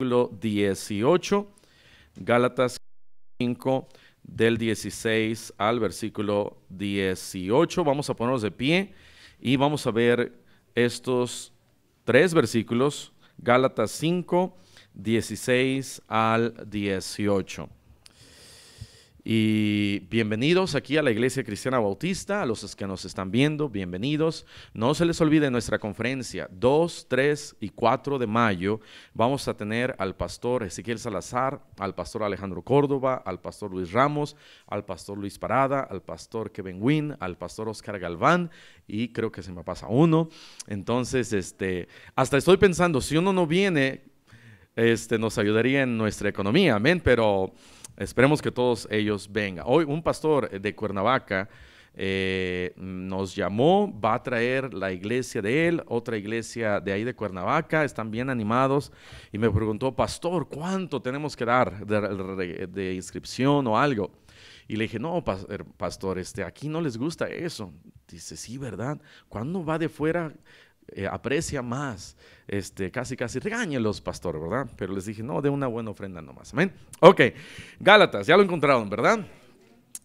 versículo 18, Gálatas 5, del 16 al versículo 18. Vamos a ponernos de pie y vamos a ver estos tres versículos, Gálatas 5, 16 al 18. Y bienvenidos aquí a la Iglesia Cristiana Bautista, a los que nos están viendo, bienvenidos. No se les olvide nuestra conferencia 2, 3 y 4 de mayo. Vamos a tener al pastor Ezequiel Salazar, al pastor Alejandro Córdoba, al pastor Luis Ramos, al pastor Luis Parada, al pastor Kevin Wynn, al pastor Oscar Galván y creo que se me pasa uno. Entonces, hasta estoy pensando, si uno no viene, nos ayudaría en nuestra economía, amén, pero esperemos que todos ellos vengan. Hoy un pastor de Cuernavaca nos llamó, va a traer la iglesia de él, otra iglesia de ahí de Cuernavaca, están bien animados y me preguntó, pastor, ¿cuánto tenemos que dar de inscripción o algo? Y le dije, no, pastor, aquí no les gusta eso. Dice, sí, ¿verdad? ¿Cuándo va de fuera? Aprecia más, casi regáñelos, pastor, ¿verdad? Pero les dije, no, de una buena ofrenda nomás, amén. Ok, Gálatas, ya lo encontraron, ¿verdad?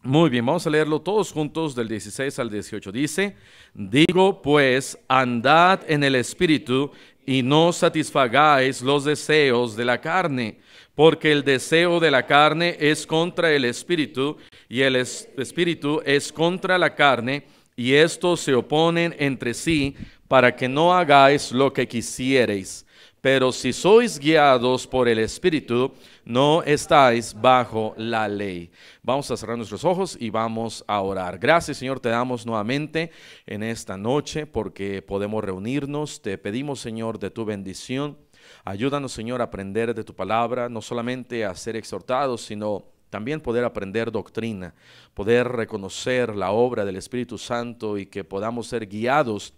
Muy bien, vamos a leerlo todos juntos del 16 al 18. Dice, digo pues, andad en el Espíritu y no satisfagáis los deseos de la carne, porque el deseo de la carne es contra el Espíritu y el Espíritu es contra la carne, y estos se oponen entre sí para que no hagáis lo que quisiereis. Pero si sois guiados por el Espíritu, no estáis bajo la ley. Vamos a cerrar nuestros ojos y vamos a orar. Gracias, Señor, te damos nuevamente en esta noche porque podemos reunirnos. Te pedimos, Señor, de tu bendición. Ayúdanos, Señor, a aprender de tu palabra, no solamente a ser exhortados, sino también poder aprender doctrina, poder reconocer la obra del Espíritu Santo y que podamos ser guiados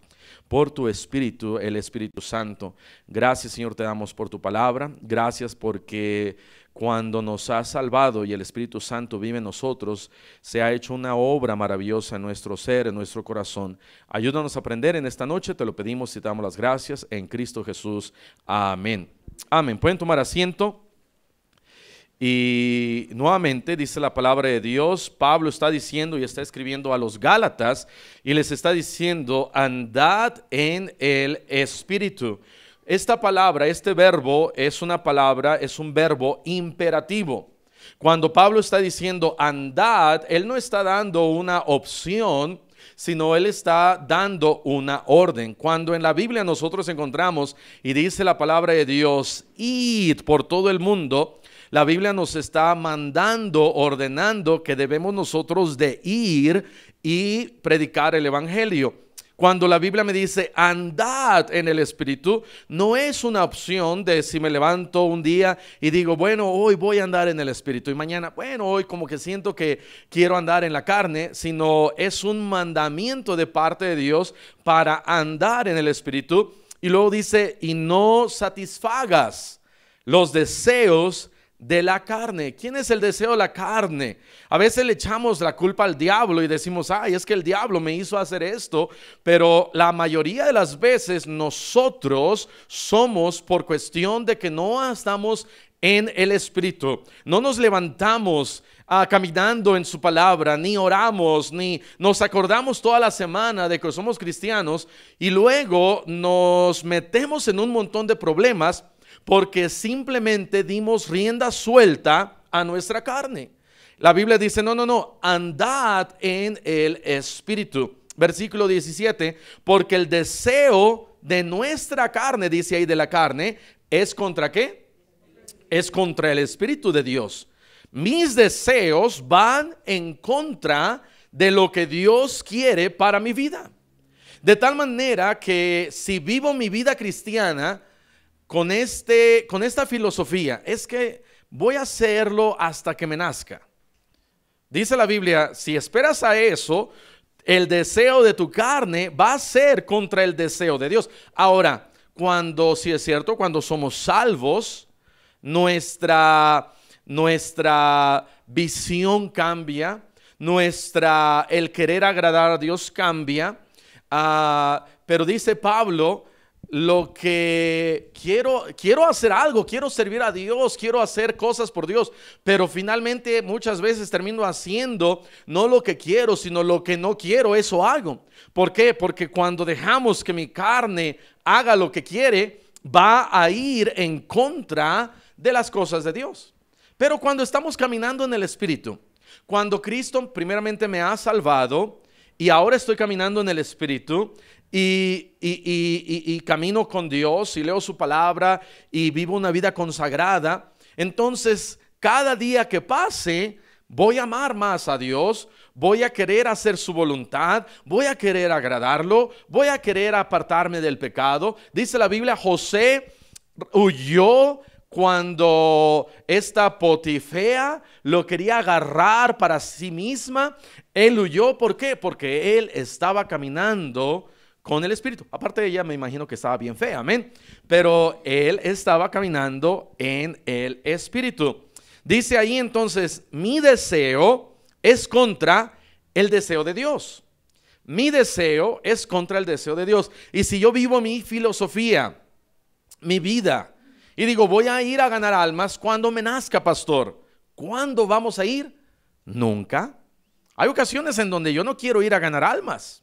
por tu Espíritu, el Espíritu Santo. Gracias, Señor, te damos por tu palabra. Gracias porque cuando nos has salvado y el Espíritu Santo vive en nosotros, se ha hecho una obra maravillosa en nuestro ser, en nuestro corazón. Ayúdanos a aprender en esta noche, te lo pedimos y te damos las gracias en Cristo Jesús. Amén. Amén. Pueden tomar asiento. Y nuevamente dice la palabra de Dios, Pablo está diciendo y está escribiendo a los Gálatas y les está diciendo, andad en el Espíritu. Esta palabra, este verbo es un verbo imperativo. Cuando Pablo está diciendo andad, él no está dando una opción, sino él está dando una orden. Cuando en la Biblia nosotros encontramos y dice la palabra de Dios, id por todo el mundo, la Biblia nos está mandando, ordenando que debemos nosotros de ir y predicar el Evangelio. Cuando la Biblia me dice andad en el Espíritu, no es una opción de si me levanto un día y digo, bueno, hoy voy a andar en el Espíritu y mañana, bueno, hoy como que siento que quiero andar en la carne, sino es un mandamiento de parte de Dios para andar en el Espíritu. Y luego dice, y no satisfagas los deseos de la carne. ¿Quién es el deseo de la carne? A veces le echamos la culpa al diablo y decimos, ay, es que el diablo me hizo hacer esto, pero la mayoría de las veces nosotros somos por cuestión de que no estamos en el Espíritu. No nos levantamos caminando en su palabra, ni oramos, ni nos acordamos toda la semana de que somos cristianos y luego nos metemos en un montón de problemas porque simplemente dimos rienda suelta a nuestra carne. La Biblia dice, no, andad en el Espíritu. Versículo 17, porque el deseo de nuestra carne, dice ahí de la carne, ¿es contra qué? Es contra el Espíritu de Dios. Mis deseos van en contra de lo que Dios quiere para mi vida. De tal manera que si vivo mi vida cristiana con esta filosofía, es que voy a hacerlo hasta que me nazca. Dice la Biblia, si esperas a eso, el deseo de tu carne va a ser contra el deseo de Dios. Ahora, si es cierto, cuando somos salvos, nuestra visión cambia, el querer agradar a Dios cambia, pero dice Pablo, lo que quiero hacer algo, quiero servir a Dios, quiero hacer cosas por Dios, pero finalmente muchas veces termino haciendo no lo que quiero, sino lo que no quiero, eso hago. ¿Por qué? Porque cuando dejamos que mi carne haga lo que quiere, va a ir en contra de las cosas de Dios. Pero cuando estamos caminando en el Espíritu, cuando Cristo primeramente me ha salvado y ahora estoy caminando en el Espíritu, y camino con Dios y leo su palabra y vivo una vida consagrada, entonces cada día que pase voy a amar más a Dios, voy a querer hacer su voluntad, voy a querer agradarlo, voy a querer apartarme del pecado. Dice la Biblia, José huyó cuando esta Potifea lo quería agarrar para sí misma. Él huyó, ¿por qué? Porque él estaba caminando con el Espíritu. Aparte de ella, me imagino que estaba bien fea, amén. Pero él estaba caminando en el Espíritu. Dice ahí entonces, mi deseo es contra el deseo de Dios. Mi deseo es contra el deseo de Dios. Y si yo vivo mi filosofía, mi vida, y digo, voy a ir a ganar almas cuando me nazca, pastor, ¿cuándo vamos a ir? Nunca. Hay ocasiones en donde yo no quiero ir a ganar almas.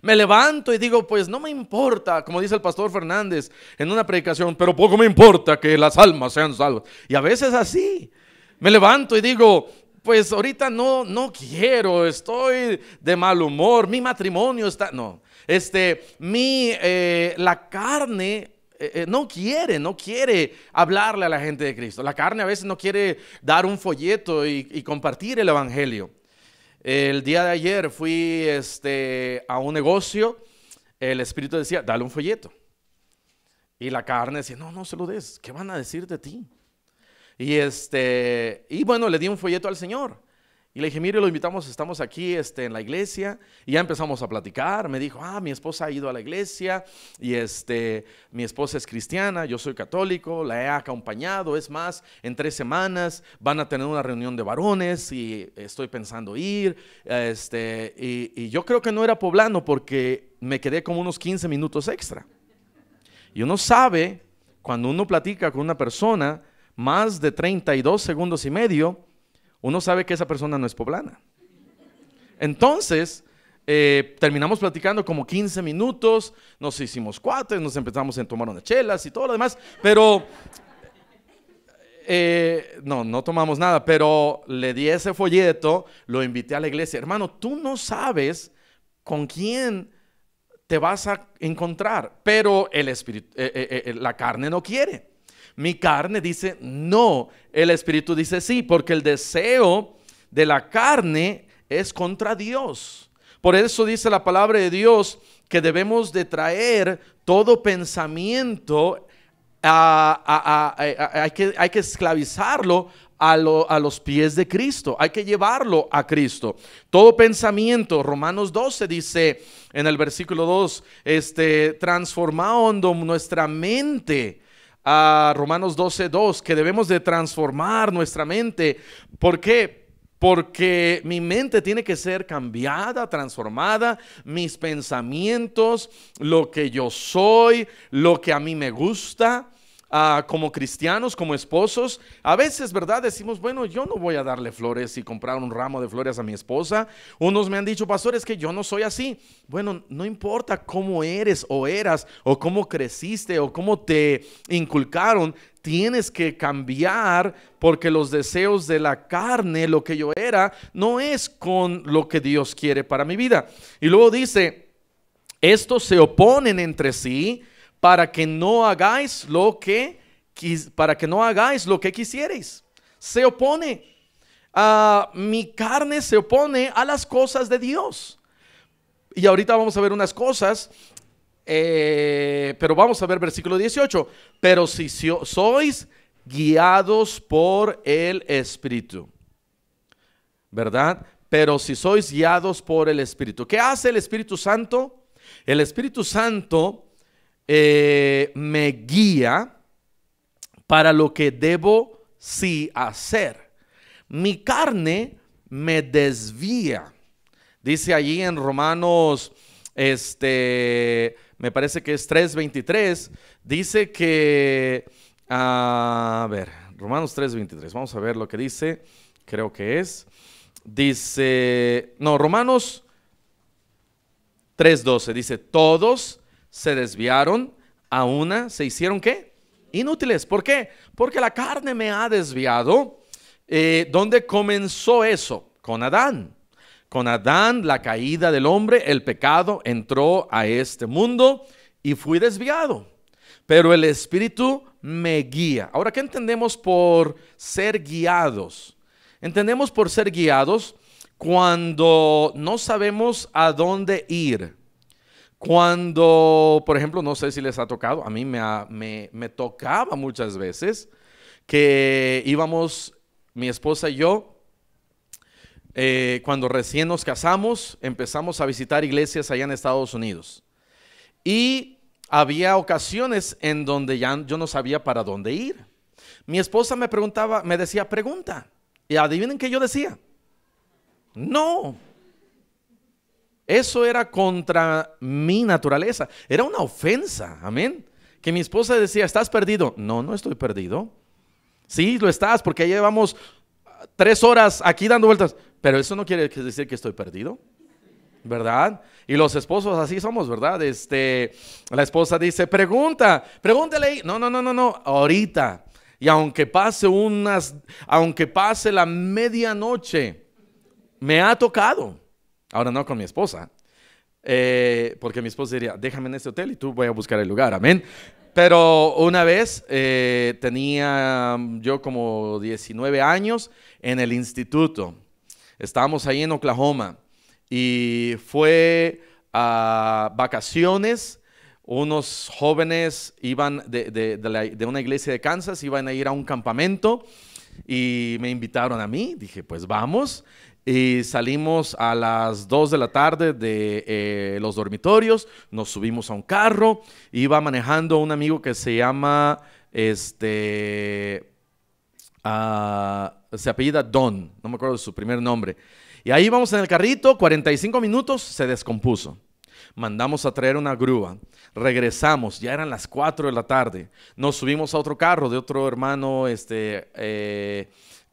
Me levanto y digo, pues no me importa, como dice el pastor Fernández en una predicación, pero poco me importa que las almas sean salvas. Y a veces así, me levanto y digo, pues ahorita no quiero, estoy de mal humor, mi matrimonio está, no, la carne no quiere hablarle a la gente de Cristo. La carne a veces no quiere dar un folleto y compartir el evangelio. El día de ayer fui a un negocio, el Espíritu decía, dale un folleto. Y la carne decía, no se lo des, ¿qué van a decir de ti? Y bueno, le di un folleto al Señor. Y le dije, mire, lo invitamos, estamos aquí en la iglesia. Y ya empezamos a platicar. Me dijo, mi esposa ha ido a la iglesia. Y mi esposa es cristiana, yo soy católico, la he acompañado. Es más, en 3 semanas van a tener una reunión de varones y estoy pensando ir. Y yo creo que no era poblano porque me quedé como unos 15 minutos extra. Y uno sabe, cuando uno platica con una persona más de 32 segundos y medio, uno sabe que esa persona no es poblana. Entonces, terminamos platicando como 15 minutos, nos hicimos cuates, nos empezamos a tomar unas chelas y todo lo demás, pero no tomamos nada, pero le di ese folleto, lo invité a la iglesia. Hermano, tú no sabes con quién te vas a encontrar, pero el espíritu, la carne no quiere. Mi carne dice no, el Espíritu dice sí, porque el deseo de la carne es contra Dios. Por eso dice la palabra de Dios que debemos de traer todo pensamiento, hay que esclavizarlo a los pies de Cristo, hay que llevarlo a Cristo. Todo pensamiento, Romanos 12 dice en el versículo 2, transformando nuestra mente. A Romanos 12:2, que debemos de transformar nuestra mente. ¿Por qué? Porque mi mente tiene que ser cambiada, transformada, mis pensamientos, lo que yo soy, lo que a mí me gusta. Como cristianos, como esposos, a veces, ¿verdad? Decimos, bueno, yo no voy a darle flores y comprar un ramo de flores a mi esposa. Unos me han dicho, pastor, es que yo no soy así. Bueno, no importa cómo eres o eras, o cómo creciste, o cómo te inculcaron, tienes que cambiar, porque los deseos de la carne, lo que yo era, no es con lo que Dios quiere para mi vida. Y luego dice, estos se oponen entre sí, para que no hagáis lo que quisierais. Se opone. Mi carne se opone a las cosas de Dios. Y ahorita vamos a ver unas cosas, pero vamos a ver versículo 18. Pero si sois guiados por el Espíritu, ¿verdad? Pero si sois guiados por el Espíritu. ¿Qué hace el Espíritu Santo? El Espíritu Santo me guía para lo que debo sí hacer. Mi carne me desvía. Dice allí en Romanos me parece que es 3:23, dice que, a ver, Romanos 3:23, vamos a ver lo que dice, creo que es, dice, no, Romanos 3:12, dice, todos se desviaron, a una se hicieron, ¿qué? Inútiles. ¿Por qué? Porque la carne me ha desviado. ¿Dónde comenzó eso? Con Adán. Con Adán, la caída del hombre, el pecado entró a este mundo y fui desviado. Pero el Espíritu me guía. Ahora, ¿qué entendemos por ser guiados? Entendemos por ser guiados cuando no sabemos a dónde ir. Cuando, por ejemplo, no sé si les ha tocado, a mí me tocaba muchas veces que íbamos, mi esposa y yo, cuando recién nos casamos, empezamos a visitar iglesias allá en Estados Unidos. Y había ocasiones en donde ya yo no sabía para dónde ir. Mi esposa me preguntaba, me decía, pregunta. Y adivinen qué yo decía. No. Eso era contra mi naturaleza. Era una ofensa, amén. Que mi esposa decía, ¿estás perdido? No, no estoy perdido. Sí, lo estás, porque ya llevamos 3 horas aquí dando vueltas. Pero eso no quiere decir que estoy perdido, ¿verdad? Y los esposos así somos, ¿verdad? La esposa dice, pregúntale. No, ahorita. Y aunque pase la medianoche, me ha tocado. Ahora no con mi esposa, porque mi esposa diría, déjame en este hotel y tú voy a buscar el lugar, amén. Pero una vez tenía yo como 19 años en el instituto. Estábamos ahí en Oklahoma y fue a vacaciones. Unos jóvenes iban de una iglesia de Kansas, iban a ir a un campamento y me invitaron a mí. Dije, pues vamos. Y salimos a las 2 de la tarde de los dormitorios, nos subimos a un carro, iba manejando un amigo que se llama, se apellida Don, no me acuerdo de su primer nombre. Y ahí vamos en el carrito, 45 minutos, se descompuso. Mandamos a traer una grúa, regresamos, ya eran las 4 de la tarde, nos subimos a otro carro de otro hermano,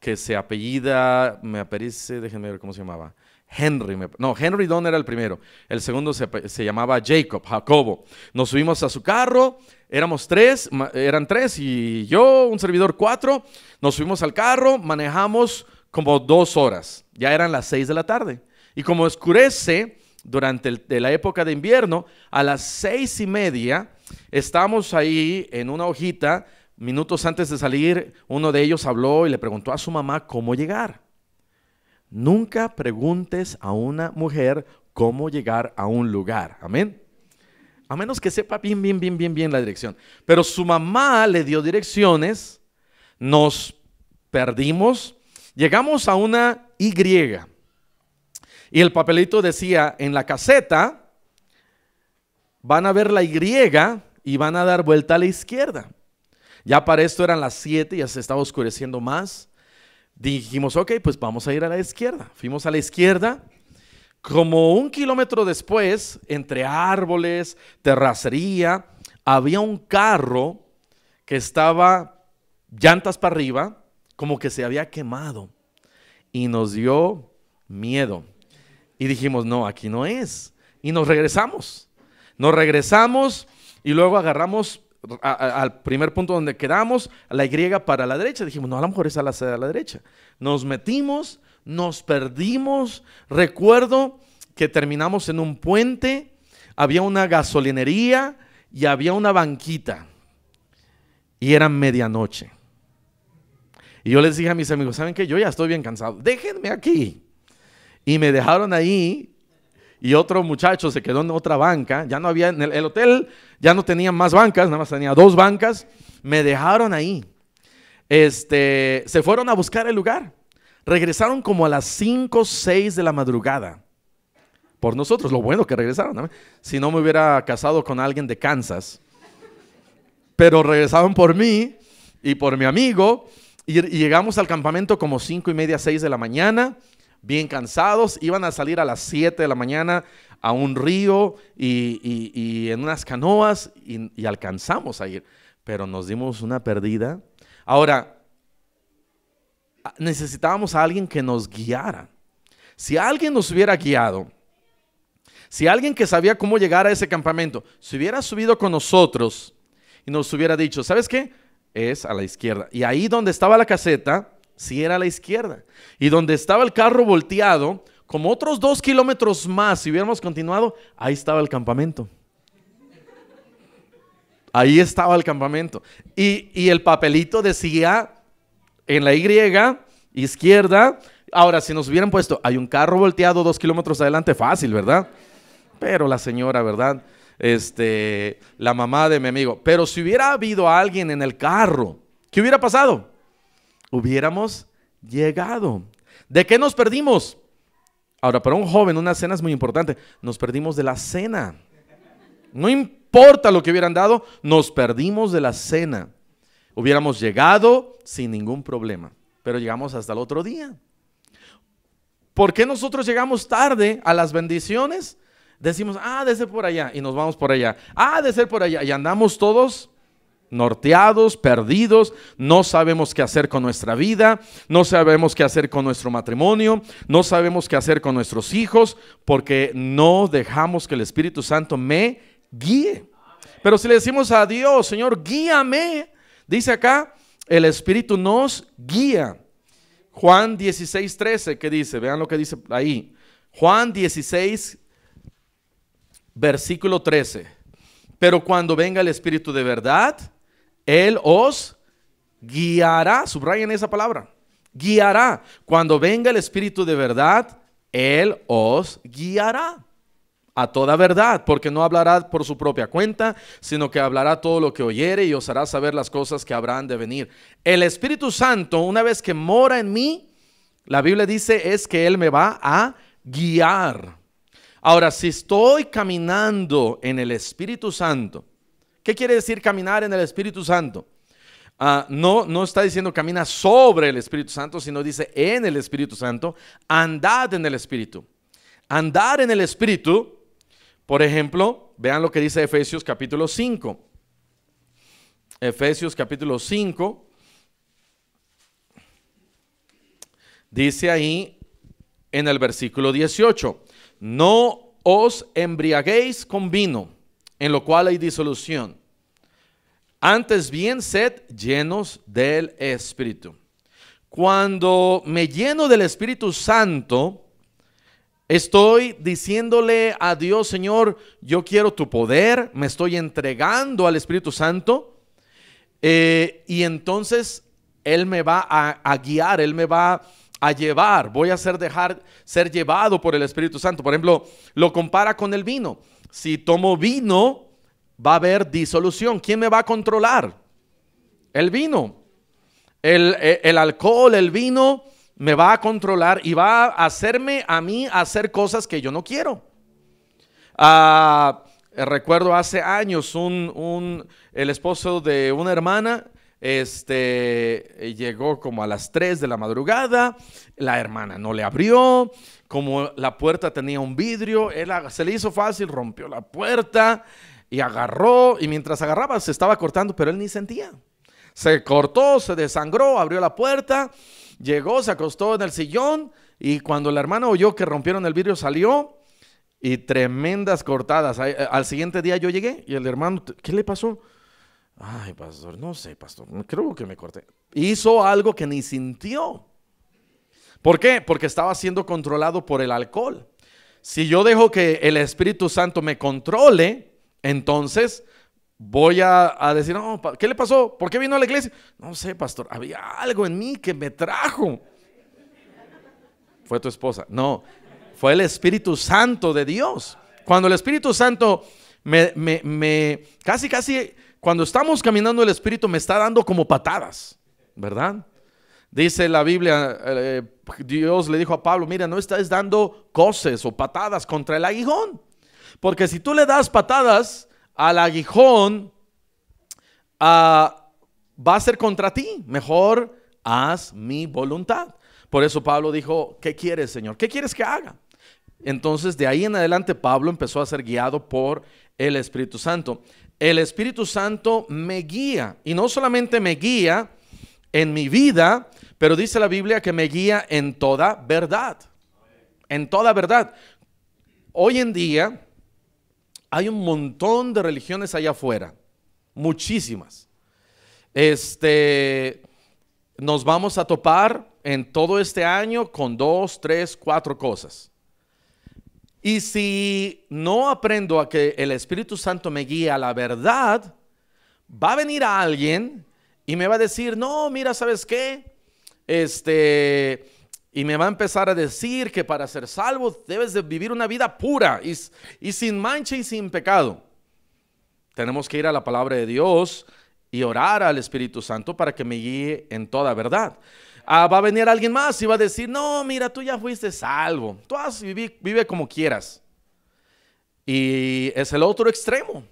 que se apellida, me parece, déjenme ver cómo se llamaba, Henry Don era el primero, el segundo se llamaba Jacobo. Nos subimos a su carro, eran tres y yo, un servidor 4, nos subimos al carro, manejamos como 2 horas, ya eran las 6 de la tarde. Y como oscurece durante la época de invierno, a las 6:30 estamos ahí en una hojita. Minutos antes de salir, uno de ellos habló y le preguntó a su mamá cómo llegar. Nunca preguntes a una mujer cómo llegar a un lugar. Amén. A menos que sepa bien la dirección. Pero su mamá le dio direcciones, nos perdimos, llegamos a una Y. Y el papelito decía, en la caseta van a ver la Y y van a dar vuelta a la izquierda. Ya para esto eran las 7, ya se estaba oscureciendo más. Dijimos, ok, pues vamos a ir a la izquierda. Fuimos a la izquierda. Como 1 kilómetro después, entre árboles, terracería, había un carro que estaba llantas para arriba, como que se había quemado. Y nos dio miedo. Y dijimos, no, aquí no es. Y nos regresamos. Y luego agarramos al primer punto donde quedamos, a la Y para la derecha. Dijimos, no, a lo mejor es a la derecha. Nos metimos, nos perdimos. Recuerdo que terminamos en un puente, había una gasolinería y había una banquita. Y era medianoche. Y yo les dije a mis amigos, ¿saben qué? Yo ya estoy bien cansado, déjenme aquí. Y me dejaron ahí. Y otro muchacho se quedó en otra banca. Ya no había, en el hotel ya no tenía más bancas, nada más tenía 2 bancas. Me dejaron ahí. Se fueron a buscar el lugar. Regresaron como a las 5, 6 de la madrugada. Por nosotros, lo bueno que regresaron, ¿no? Si no me hubiera casado con alguien de Kansas. Pero regresaron por mí y por mi amigo. Y llegamos al campamento como 5:30, 6 de la mañana. bien cansados, iban a salir a las 7 de la mañana a un río y en unas canoas y alcanzamos a ir, pero nos dimos una perdida. Ahora, necesitábamos a alguien que nos guiara. Si alguien nos hubiera guiado, si alguien que sabía cómo llegar a ese campamento se hubiera subido con nosotros y nos hubiera dicho, ¿sabes qué? Es a la izquierda. Y ahí donde estaba la caseta, sí era a la izquierda. Y donde estaba el carro volteado, como otros 2 kilómetros más, si hubiéramos continuado, ahí estaba el campamento. Ahí estaba el campamento. Y el papelito decía en la Y, izquierda. Ahora, si nos hubieran puesto, hay un carro volteado 2 kilómetros adelante, fácil, ¿verdad? Pero la señora, ¿verdad? La mamá de mi amigo. Pero si hubiera habido alguien en el carro, ¿qué hubiera pasado? Hubiéramos llegado. ¿De qué nos perdimos? Ahora, para un joven una cena es muy importante. Nos perdimos de la cena. No importa lo que hubieran dado, nos perdimos de la cena. Hubiéramos llegado sin ningún problema, pero llegamos hasta el otro día. ¿Por qué nosotros llegamos tarde a las bendiciones? Decimos, de ser por allá, y nos vamos por allá. De ser por allá, y andamos todos norteados, perdidos, no sabemos qué hacer con nuestra vida, no sabemos qué hacer con nuestro matrimonio, no sabemos qué hacer con nuestros hijos, porque no dejamos que el Espíritu Santo me guíe. Pero si le decimos a Dios, Señor, guíame, dice acá, el Espíritu nos guía. Juan 16:13, ¿qué dice? Vean lo que dice ahí. Juan 16, versículo 13. Pero cuando venga el Espíritu de verdad, Él os guiará. Subrayen esa palabra. Guiará. Cuando venga el Espíritu de verdad, Él os guiará a toda verdad, porque no hablará por su propia cuenta, sino que hablará todo lo que oyere y os hará saber las cosas que habrán de venir. El Espíritu Santo, una vez que mora en mí, la Biblia dice es que Él me va a guiar. Ahora, si estoy caminando en el Espíritu Santo, ¿qué quiere decir caminar en el Espíritu Santo? No está diciendo camina sobre el Espíritu Santo, sino dice en el Espíritu Santo, andad en el Espíritu. Andar en el Espíritu. Por ejemplo, vean lo que dice Efesios capítulo 5. Efesios capítulo 5. Dice ahí en el versículo 18. No os embriaguéis con vino, en lo cual hay disolución. Antes bien, sed llenos del Espíritu. Cuando me lleno del Espíritu Santo, estoy diciéndole a Dios, Señor, yo quiero tu poder, me estoy entregando al Espíritu Santo, y entonces Él me va a guiar, Él me va a llevar, voy a dejar ser llevado por el Espíritu Santo. Por ejemplo, lo compara con el vino. Si tomo vino, va a haber disolución. ¿Quién me va a controlar? El vino. El alcohol, el vino me va a controlar y va a hacerme a mí hacer cosas que yo no quiero. Recuerdo hace años el esposo de una hermana llegó como a las 3 de la madrugada, la hermana no le abrió, como la puerta tenía un vidrio, se le hizo fácil, rompió la puerta y agarró, y mientras agarraba se estaba cortando, pero él ni sentía. Se cortó, se desangró, abrió la puerta, llegó, se acostó en el sillón, y cuando la hermana oyó que rompieron el vidrio, salió, y tremendas cortadas. Al siguiente día yo llegué, y el hermano, ¿qué le pasó? Ay, pastor, no sé, pastor, creo que me corté. Hizo algo que ni sintió. ¿Por qué? Porque estaba siendo controlado por el alcohol. Si yo dejo que el Espíritu Santo me controle, entonces voy a decir, no, ¿qué le pasó? ¿Por qué vino a la iglesia? No sé, pastor, había algo en mí que me trajo. ¿Fue tu esposa? No, fue el Espíritu Santo de Dios. Cuando el Espíritu Santo casi cuando estamos caminando, el Espíritu me está dando como patadas, ¿verdad? Dice la Biblia, Dios le dijo a Pablo, mira, no estás dando coces o patadas contra el aguijón, porque si tú le das patadas al aguijón, va a ser contra ti. Mejor haz mi voluntad. Por eso Pablo dijo, ¿qué quieres, Señor? ¿Qué quieres que haga? Entonces de ahí en adelante Pablo empezó a ser guiado por el Espíritu Santo. El Espíritu Santo me guía, y no solamente me guía en mi vida, pero dice la Biblia que me guía en toda verdad. En toda verdad. Hoy en día hay un montón de religiones allá afuera, muchísimas. Nos vamos a topar en todo este año con 2, 3, 4 cosas. Y si no aprendo a que el Espíritu Santo me guíe a la verdad, va a venir a alguien y me va a decir, no, mira, ¿sabes qué? Y me va a empezar a decir que para ser salvo debes de vivir una vida pura y sin mancha y sin pecado. Tenemos que ir a la palabra de Dios y orar al Espíritu Santo para que me guíe en toda verdad. Va a venir alguien más y va a decir, no, mira, tú ya fuiste salvo, tú vive como quieras. Y es el otro extremo.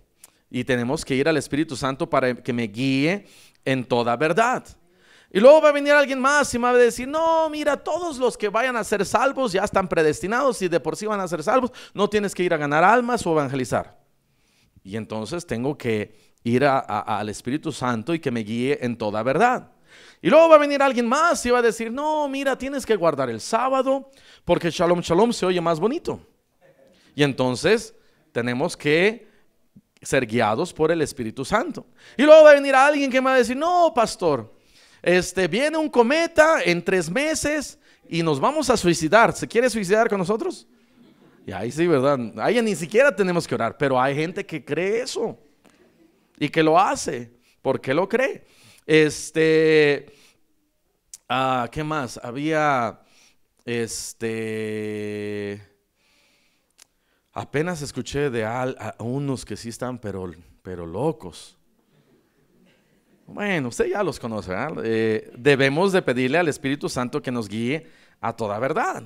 Y tenemos que ir al Espíritu Santo para que me guíe en toda verdad. Y luego va a venir alguien más y me va a decir, no, mira, todos los que vayan a ser salvos ya están predestinados y de por sí van a ser salvos, no tienes que ir a ganar almas o evangelizar. Y entonces tengo que ir al Espíritu Santo y que me guíe en toda verdad. Y luego va a venir alguien más y va a decir, no, mira, tienes que guardar el sábado porque Shalom Shalom se oye más bonito. Y entonces tenemos que ser guiados por el Espíritu Santo. Y luego va a venir alguien que me va a decir, no, pastor, viene un cometa en 3 meses y nos vamos a suicidar. ¿Se quiere suicidar con nosotros? Y ahí sí, ¿verdad? Ahí ni siquiera tenemos que orar, pero hay gente que cree eso y que lo hace. ¿Por qué lo cree? ¿Qué más? Había, apenas escuché de a unos que sí están, pero locos. Bueno, usted ya los conoce, ¿verdad? Debemos de pedirle al Espíritu Santo que nos guíe a toda verdad.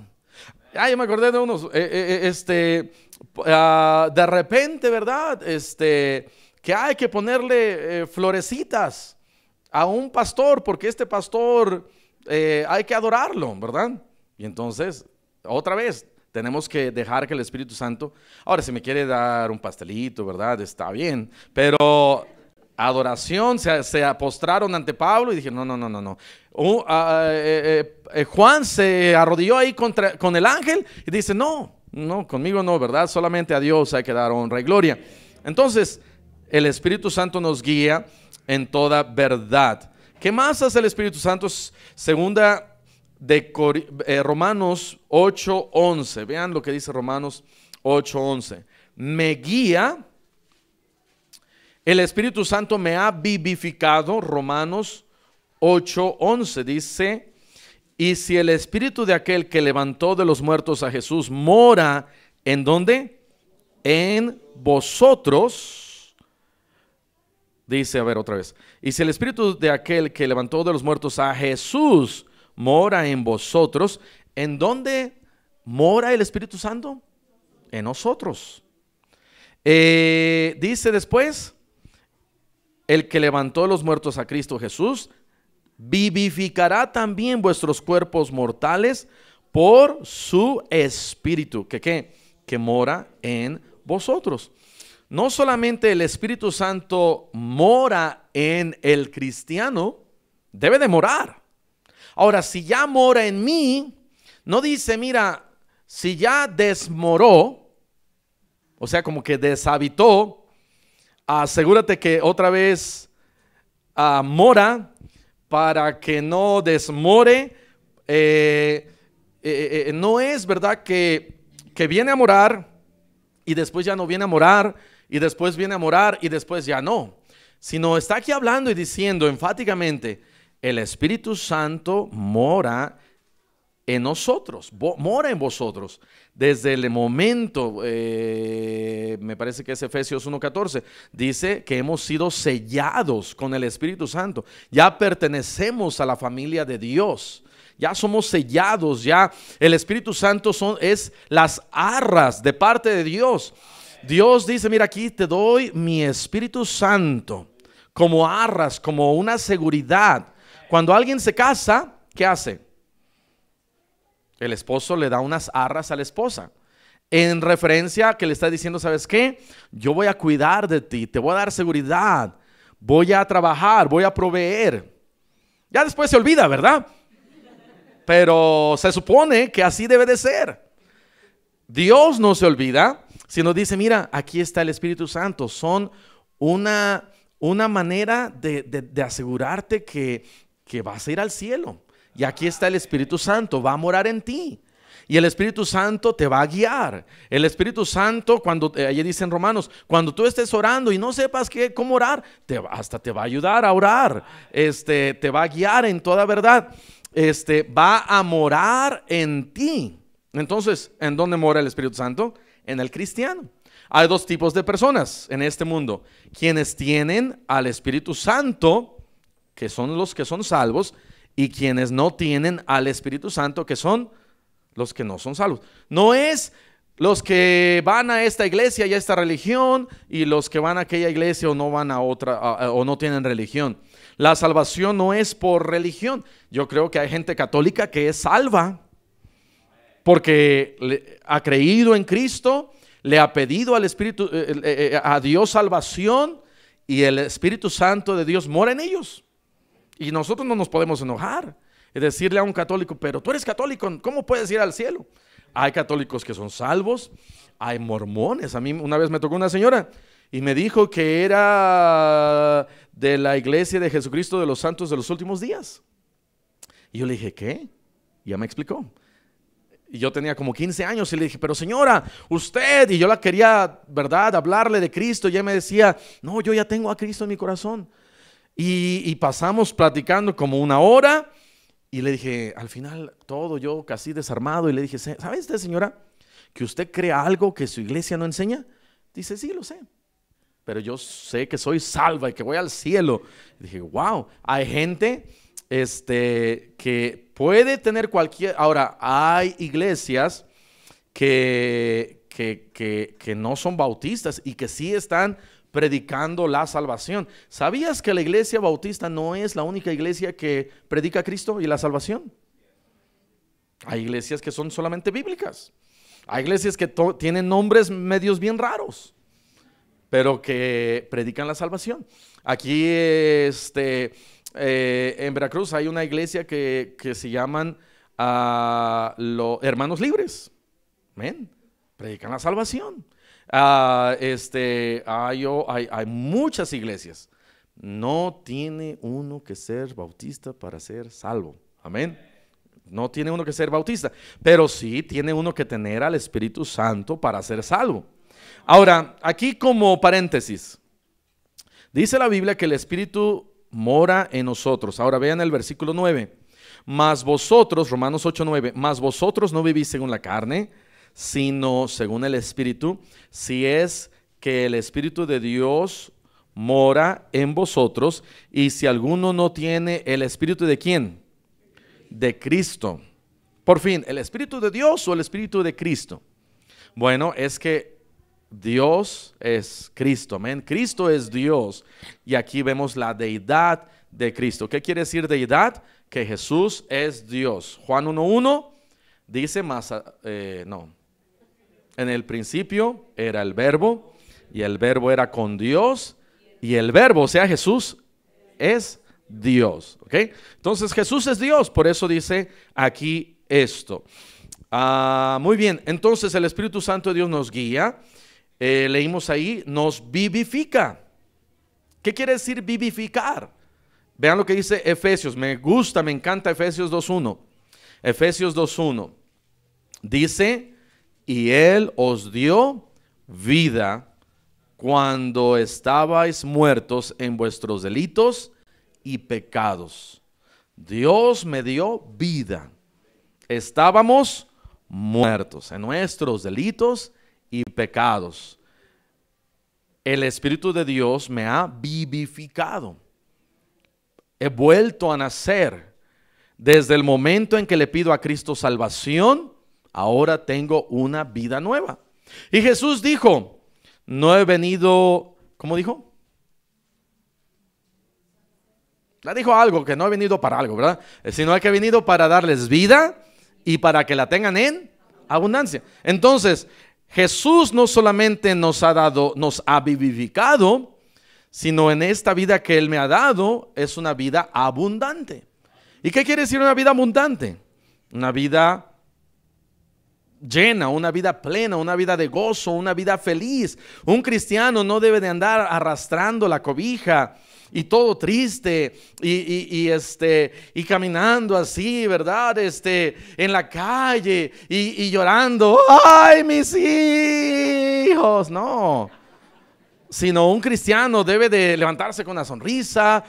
Yo me acordé de unos, de repente, ¿verdad? Que hay que ponerle florecitas a un pastor, porque este pastor hay que adorarlo, ¿verdad? Y entonces, otra vez, tenemos que dejar que el Espíritu Santo, ahora si me quiere dar un pastelito, ¿verdad? Está bien, pero adoración, se postraron ante Pablo y dijeron, no. Juan se arrodilló ahí con el ángel y dice, no, conmigo no, ¿verdad? Solamente a Dios hay que dar honra y gloria. Entonces, el Espíritu Santo nos guía en toda verdad. ¿Qué más hace el Espíritu Santo? Segunda de Romanos 8:11. Vean lo que dice Romanos 8:11. Me guía, el Espíritu Santo me ha vivificado. Romanos 8:11 dice, y si el Espíritu de aquel que levantó de los muertos a Jesús mora, ¿en dónde? En vosotros. Dice, a ver otra vez, y si el Espíritu de aquel que levantó de los muertos a Jesús mora en vosotros, ¿en dónde mora el Espíritu Santo? En nosotros. Dice después, el que levantó de los muertos a Cristo Jesús, vivificará también vuestros cuerpos mortales por su Espíritu, que mora en vosotros. No solamente el Espíritu Santo mora en el cristiano, debe de morar. Ahora, si ya mora en mí, no dice, mira, si ya desmoró, o sea, como que deshabitó, asegúrate que otra vez mora para que no desmore. No es verdad que viene a morar y después ya no viene a morar y después viene a morar y después ya no, sino está aquí hablando y diciendo enfáticamente, el Espíritu Santo mora en nosotros, mora en vosotros. Desde el momento, me parece que es Efesios 1:14, dice que hemos sido sellados con el Espíritu Santo. Ya pertenecemos a la familia de Dios. Ya somos sellados, ya el Espíritu Santo es las arras de parte de Dios. Dios dice, mira, aquí te doy mi Espíritu Santo como arras, como una seguridad. Cuando alguien se casa, ¿qué hace? El esposo le da unas arras a la esposa, en referencia a que le está diciendo, ¿sabes qué? Yo voy a cuidar de ti, te voy a dar seguridad, voy a trabajar, voy a proveer. Ya después se olvida, ¿verdad? Pero se supone que así debe de ser. Dios no se olvida, sino dice, mira, aquí está el Espíritu Santo. Son una manera de asegurarte que vas a ir al cielo. Y aquí está el Espíritu Santo, va a morar en ti. Y el Espíritu Santo te va a guiar. El Espíritu Santo, cuando allí dice en Romanos, cuando tú estés orando y no sepas cómo orar, hasta te va a ayudar a orar. Te va a guiar en toda verdad. Va a morar en ti. Entonces, ¿en dónde mora el Espíritu Santo? En el cristiano. Hay dos tipos de personas en este mundo: quienes tienen al Espíritu Santo, que son los que son salvos, y quienes no tienen al Espíritu Santo, que son los que no son salvos. No es los que van a esta iglesia y a esta religión, y los que van a aquella iglesia o no van a otra, o no tienen religión. La salvación no es por religión. Yo creo que hay gente católica que es salva porque ha creído en Cristo, le ha pedido al Espíritu, a Dios salvación, y el Espíritu Santo de Dios mora en ellos. Y nosotros no nos podemos enojar y decirle a un católico, pero tú eres católico, ¿cómo puedes ir al cielo? Hay católicos que son salvos, hay mormones. A mí una vez me tocó una señora y me dijo que era de la iglesia de Jesucristo de los Santos de los Últimos Días. Y yo le dije, ¿qué? Y ya me explicó. Y yo tenía como 15 años y le dije, pero señora, usted, y yo la quería, ¿verdad?, hablarle de Cristo. Y ella me decía, no, yo ya tengo a Cristo en mi corazón. Y pasamos platicando como una hora. Y le dije, al final, todo yo casi desarmado, y le dije, ¿sabe usted, señora, que usted cree algo que su iglesia no enseña? Dice, sí, lo sé, pero yo sé que soy salva y que voy al cielo. Y dije, wow, hay gente que puede tener cualquier... Ahora, hay iglesias que no son bautistas y que sí están predicando la salvación. ¿Sabías que la iglesia bautista no es la única iglesia que predica a Cristo y la salvación? Hay iglesias que son solamente bíblicas. Hay iglesias que tienen nombres medios bien raros, pero que predican la salvación. Aquí en Veracruz hay una iglesia que se llaman los Hermanos Libres. Amén. Predican la salvación. Hay muchas iglesias. No tiene uno que ser bautista para ser salvo. Amén. No tiene uno que ser bautista, pero sí tiene uno que tener al Espíritu Santo para ser salvo. Ahora, aquí como paréntesis, dice la Biblia que el Espíritu mora en nosotros. Ahora vean el versículo 9. Mas vosotros, Romanos 8:9, mas vosotros no vivís según la carne, sino según el Espíritu, si es que el Espíritu de Dios mora en vosotros. Y si alguno no tiene el Espíritu de ¿quién? De Cristo. Por fin, ¿el Espíritu de Dios o el Espíritu de Cristo? Bueno, es que Dios es Cristo, amén. Cristo es Dios, y aquí vemos la deidad de Cristo. ¿Qué quiere decir deidad? Que Jesús es Dios. Juan 1:1 dice en el principio era el verbo, y el verbo era con Dios, y el verbo, o sea, Jesús es Dios. ¿Ok? Entonces Jesús es Dios, por eso dice aquí esto. Muy bien, entonces el Espíritu Santo de Dios nos guía. Leímos ahí, nos vivifica. ¿Qué quiere decir vivificar? Vean lo que dice Efesios. Me encanta Efesios 2:1. Efesios 2:1 dice, y Él os dio vida cuando estabais muertos en vuestros delitos y pecados. Dios me dio vida. Estábamos muertos en nuestros delitos y pecados. El Espíritu de Dios me ha vivificado. He vuelto a nacer. Desde el momento en que le pido a Cristo salvación, ahora tengo una vida nueva. Y Jesús dijo, no he venido, ¿cómo dijo? Le dijo algo, que no he venido para algo, ¿verdad? Sino que he venido para darles vida y para que la tengan en abundancia. Entonces, Jesús no solamente nos ha vivificado, sino en esta vida que Él me ha dado, es una vida abundante. ¿Y qué quiere decir una vida abundante? Una vida llena, una vida plena, una vida de gozo, una vida feliz. Un cristiano no debe de andar arrastrando la cobija y todo triste y caminando así, ¿verdad? En la calle y llorando, ¡ay, mis hijos! No. Sino un cristiano debe de levantarse con una sonrisa,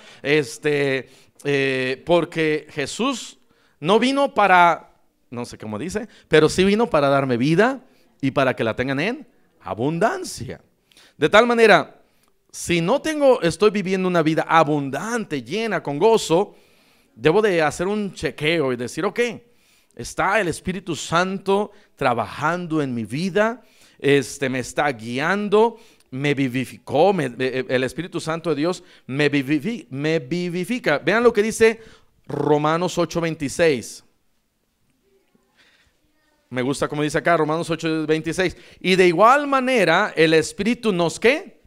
porque Jesús no vino para, no sé cómo dice, pero sí vino para darme vida y para que la tengan en abundancia. De tal manera, si no estoy viviendo una vida abundante, llena, con gozo, debo de hacer un chequeo y decir, ok, está el Espíritu Santo trabajando en mi vida, me está guiando, me vivificó, el Espíritu Santo de Dios me vivifica. Vean lo que dice Romanos 8:26. Me gusta como dice acá, Romanos 8:26. Y de igual manera, el Espíritu nos, ¿qué?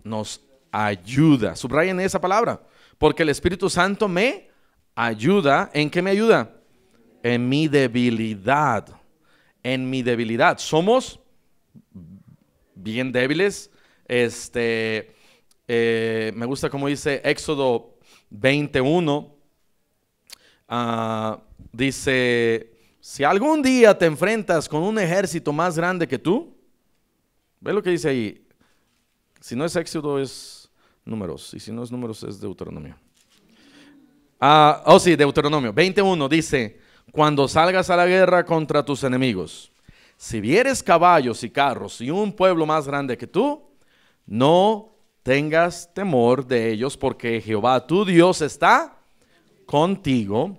Nos ayuda. Subrayen esa palabra. Porque el Espíritu Santo me ayuda. ¿En qué me ayuda? En mi debilidad. En mi debilidad. Somos bien débiles. Me gusta como dice Éxodo 21. Dice, si algún día te enfrentas con un ejército más grande que tú, ve lo que dice ahí. Si no es Éxodo, es Números. Y si no es Números, es Deuteronomio. Sí, Deuteronomio 21 dice, cuando salgas a la guerra contra tus enemigos, si vieres caballos y carros y un pueblo más grande que tú, no tengas temor de ellos, porque Jehová tu Dios está contigo,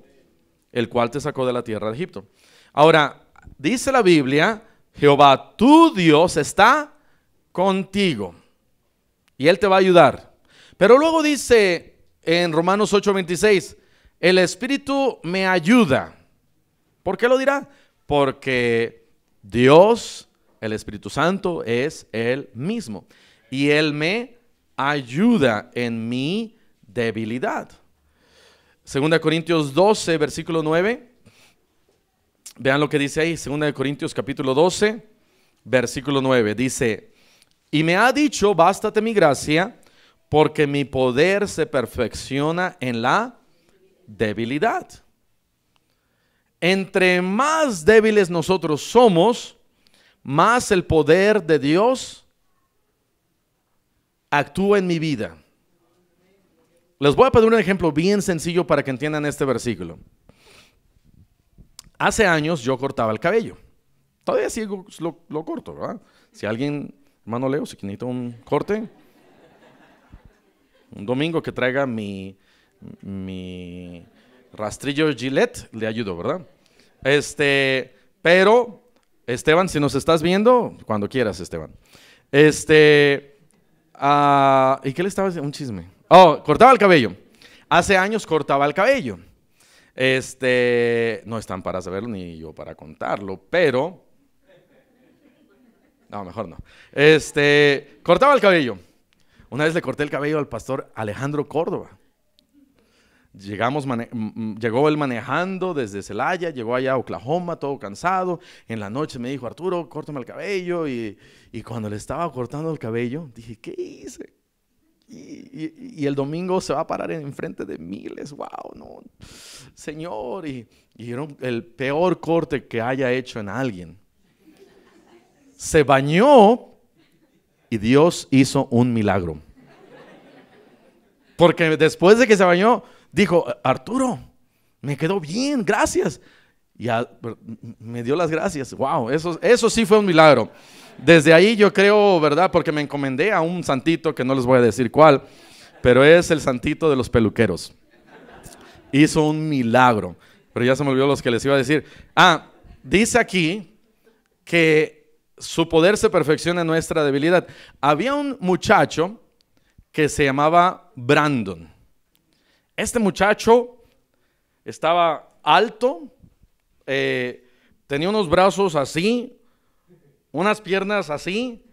el cual te sacó de la tierra de Egipto. Ahora, dice la Biblia, Jehová tu Dios está contigo y Él te va a ayudar. Pero luego dice en Romanos 8:26, el Espíritu me ayuda. ¿Por qué lo dirá? Porque Dios, el Espíritu Santo, es Él mismo y Él me ayuda en mi debilidad. 2 Corintios 12, versículo 9. Vean lo que dice ahí, 2 Corintios capítulo 12, versículo 9. Dice, y me ha dicho, bástate mi gracia, porque mi poder se perfecciona en la debilidad. Entre más débiles nosotros somos, más el poder de Dios actúa en mi vida. Les voy a poner un ejemplo bien sencillo para que entiendan este versículo. Hace años yo cortaba el cabello. Todavía sigo lo corto, ¿verdad? Si alguien, hermano Leo, si necesita un corte, un domingo que traiga mi rastrillo Gillette, le ayudo, ¿verdad? Pero, Esteban, si nos estás viendo, cuando quieras, Esteban. ¿Y qué le estaba diciendo? Un chisme. Cortaba el cabello. Hace años cortaba el cabello. No están para saberlo ni yo para contarlo, pero no, mejor no. Cortaba el cabello. Una vez le corté el cabello al pastor Alejandro Córdoba. Llegó él manejando desde Celaya, llegó allá a Oklahoma, todo cansado. En la noche me dijo, Arturo, córtame el cabello. Y cuando le estaba cortando el cabello, dije, ¿qué hice? Y el domingo se va a parar enfrente de miles. Wow, no, Señor. Y era el peor corte que haya hecho en alguien. Se bañó y Dios hizo un milagro. Porque después de que se bañó, dijo, Arturo, me quedó bien, gracias. Y me dio las gracias. Wow, eso sí fue un milagro. Desde ahí yo creo, ¿verdad? Porque me encomendé a un santito que no les voy a decir cuál, pero es el santito de los peluqueros. Hizo un milagro, pero ya se me olvidó los que les iba a decir. Dice aquí que su poder se perfecciona en nuestra debilidad. Había un muchacho que se llamaba Brandon. Este muchacho estaba alto, tenía unos brazos así, unas piernas así.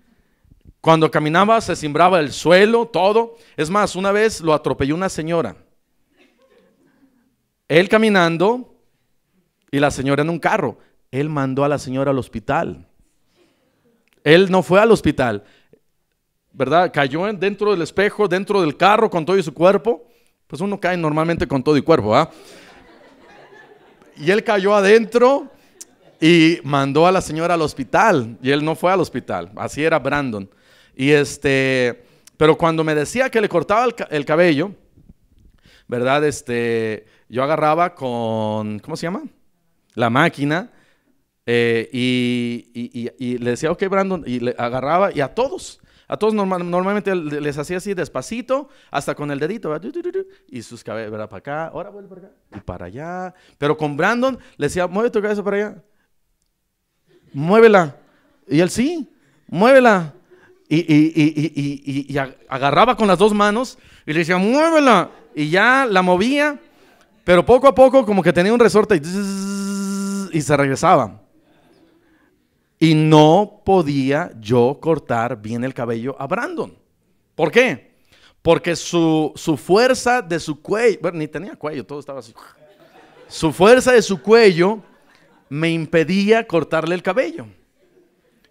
Cuando caminaba se cimbraba el suelo, todo. Es más, una vez lo atropelló una señora. Él caminando y la señora en un carro. Él mandó a la señora al hospital. Él no fue al hospital, ¿verdad? Cayó dentro del espejo, dentro del carro con todo y su cuerpo. Pues uno cae normalmente con todo y cuerpo, ¿ah? Y él cayó adentro y mandó a la señora al hospital. Y él no fue al hospital. Así era Brandon. Y pero cuando me decía que le cortaba el cabello, ¿verdad? Yo agarraba con, ¿cómo se llama? La máquina. Y le decía, ok, Brandon, y le agarraba, y a todos normalmente les hacía así despacito, hasta con el dedito, ¿verdad? Y sus cabezas, ¿verdad? Para acá, ahora vuelve para acá, y para allá. Pero con Brandon le decía, mueve tu cabeza para allá, muévela. Y él, sí, muévela. Y agarraba con las dos manos y le decía, muévela. Y ya la movía, pero poco a poco como que tenía un resorte y se regresaba. Y no podía yo cortar bien el cabello a Brandon. ¿Por qué? Porque su fuerza de su cuello, bueno, ni tenía cuello, todo estaba así. Su fuerza de su cuello me impedía cortarle el cabello.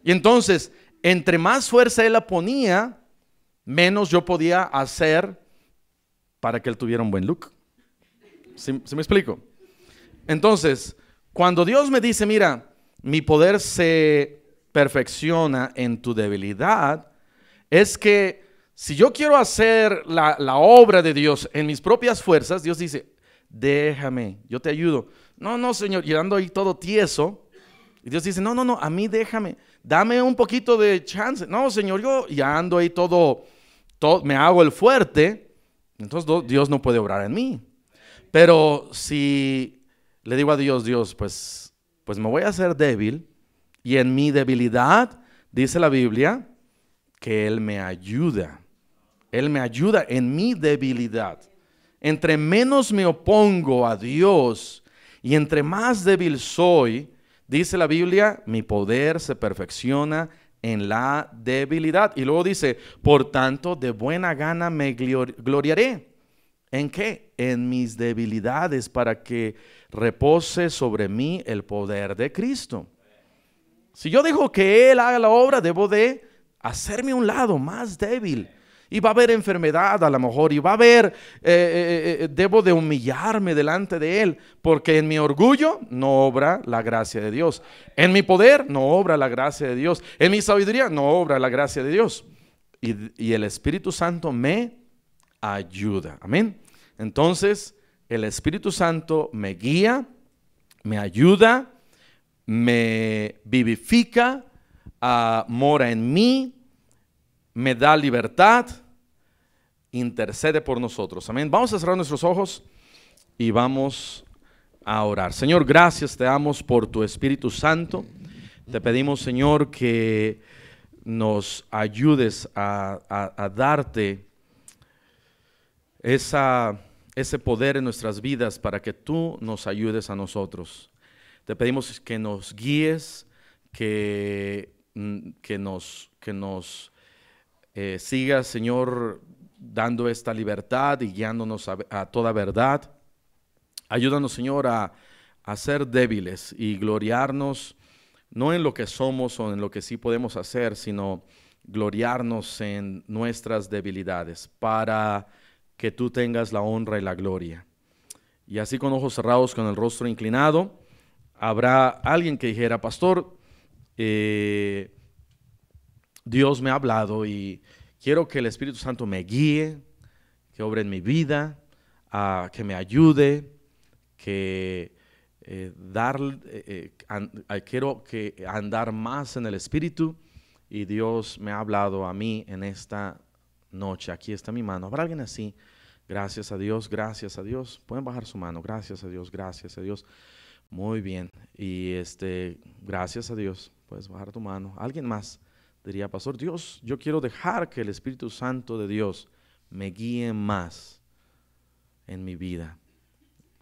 Y entonces, entre más fuerza él la ponía, menos yo podía hacer para que él tuviera un buen look. ¿Sí me explico? Entonces, cuando Dios me dice, mira, mi poder se perfecciona en tu debilidad, es que si yo quiero hacer la obra de Dios en mis propias fuerzas, Dios dice, déjame, yo te ayudo. No, Señor, y ando ahí todo tieso. Y Dios dice, no, a mí déjame, dame un poquito de chance. No, Señor, yo ya ando ahí todo me hago el fuerte. Entonces Dios no puede obrar en mí. Pero si le digo a Dios, pues me voy a hacer débil, y en mi debilidad, dice la Biblia, que Él me ayuda. Él me ayuda en mi debilidad. Entre menos me opongo a Dios y entre más débil soy, dice la Biblia, mi poder se perfecciona en la debilidad. Y luego dice, por tanto, de buena gana me gloriaré. ¿En qué? En mis debilidades, para que repose sobre mí el poder de Cristo. Si yo dejo que Él haga la obra, debo de hacerme a un lado más débil. Y va a haber enfermedad a lo mejor, y va a haber, debo de humillarme delante de Él, porque en mi orgullo no obra la gracia de Dios. En mi poder no obra la gracia de Dios. En mi sabiduría no obra la gracia de Dios. Y el Espíritu Santo me ayuda. Amén. Entonces, el Espíritu Santo me guía, me ayuda, me vivifica, mora en mí, me da libertad, intercede por nosotros. Amén. Vamos a cerrar nuestros ojos y vamos a orar. Señor, gracias te damos por tu Espíritu Santo. Te pedimos, Señor, que nos ayudes a darte ese poder en nuestras vidas para que tú nos ayudes a nosotros. Te pedimos que nos guíes, que nos sigas, Señor, dando esta libertad y guiándonos a toda verdad. Ayúdanos, Señor, a ser débiles y gloriarnos no en lo que somos o en lo que sí podemos hacer, sino gloriarnos en nuestras debilidades para que tú tengas la honra y la gloria. Y así, con ojos cerrados, con el rostro inclinado, habrá alguien que dijera, pastor, Dios me ha hablado y quiero que el Espíritu Santo me guíe, que obre en mi vida, que me ayude, que quiero que andar más en el Espíritu, y Dios me ha hablado a mí en esta noche. Aquí está mi mano. ¿Habrá alguien así? Gracias a Dios, gracias a Dios. Pueden bajar su mano. Gracias a Dios, gracias a Dios. Muy bien. Y gracias a Dios. Puedes bajar tu mano. ¿Alguien más? Diría, pastor, Dios, yo quiero dejar que el Espíritu Santo de Dios me guíe más en mi vida.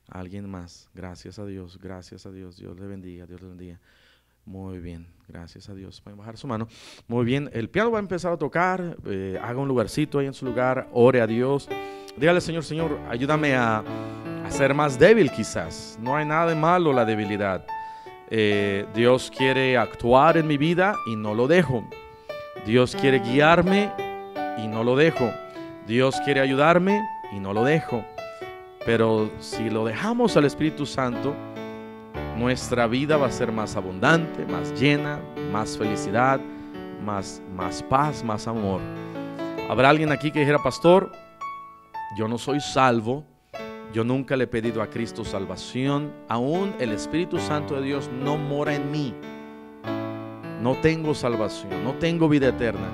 Alguien más. Gracias a Dios, gracias a Dios. Dios le bendiga, Dios le bendiga. Muy bien, gracias a Dios. Pueden bajar su mano. Muy bien, el piano va a empezar a tocar. Haga un lugarcito ahí en su lugar. Ore a Dios. Dígale, Señor, Señor, ayúdame a ser más débil quizás. No hay nada de malo la debilidad. Dios quiere actuar en mi vida y no lo dejo. Dios quiere guiarme y no lo dejo. Dios quiere ayudarme y no lo dejo. Pero si lo dejamos al Espíritu Santo, nuestra vida va a ser más abundante, más llena, más felicidad, más paz, más amor. ¿Habrá alguien aquí que dijera, pastor, yo no soy salvo, yo nunca le he pedido a Cristo salvación, aún el Espíritu Santo de Dios no mora en mí, no tengo salvación, no tengo vida eterna?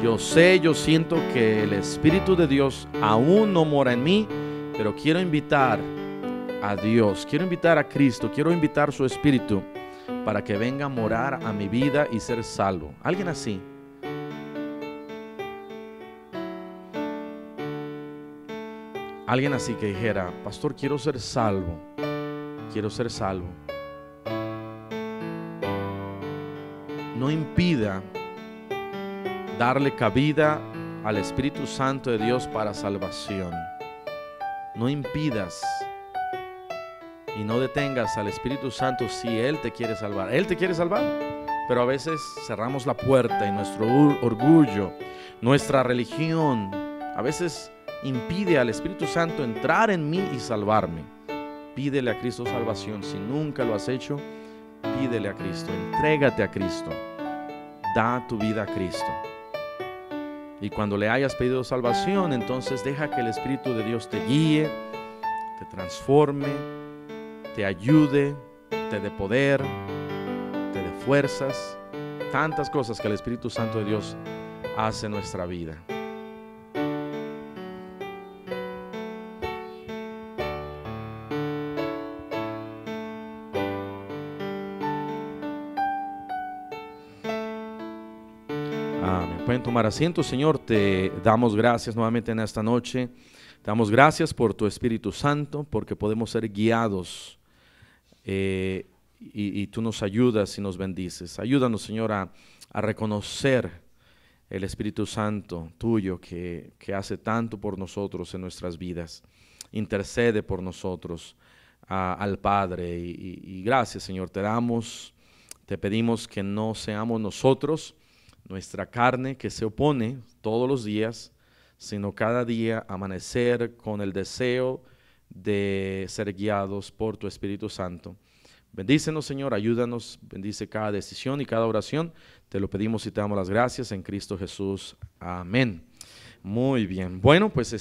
Yo sé, yo siento que el Espíritu de Dios aún no mora en mí, pero quiero invitar a Dios, quiero invitar a Cristo, quiero invitar su Espíritu para que venga a morar a mi vida y ser salvo. ¿Alguien así? Alguien así que dijera, pastor, quiero ser salvo, quiero ser salvo. No impida darle cabida al Espíritu Santo de Dios para salvación. No impidas y no detengas al Espíritu Santo si Él te quiere salvar. Él te quiere salvar, pero a veces cerramos la puerta y nuestro orgullo, nuestra religión, a veces impide al Espíritu Santo entrar en mí y salvarme. Pídele a Cristo salvación. Si nunca lo has hecho, pídele a Cristo, entrégate a Cristo, da tu vida a Cristo. Y cuando le hayas pedido salvación, entonces deja que el Espíritu de Dios te guíe, te transforme, te ayude, te dé poder, te dé fuerzas, tantas cosas que el Espíritu Santo de Dios hace en nuestra vida. Amén. Pueden tomar asiento. Señor, te damos gracias nuevamente en esta noche. Te damos gracias por tu Espíritu Santo, porque podemos ser guiados y tú nos ayudas y nos bendices. Ayúdanos, Señor, a reconocer el Espíritu Santo tuyo que hace tanto por nosotros en nuestras vidas. Intercede por nosotros al Padre. Y gracias, Señor, te pedimos que no seamos nosotros, nuestra carne que se opone todos los días, sino cada día amanecer con el deseo de ser guiados por tu Espíritu Santo. Bendícenos, Señor, ayúdanos, bendice cada decisión y cada oración. Te lo pedimos y te damos las gracias en Cristo Jesús. Amén. Muy bien. Bueno, pues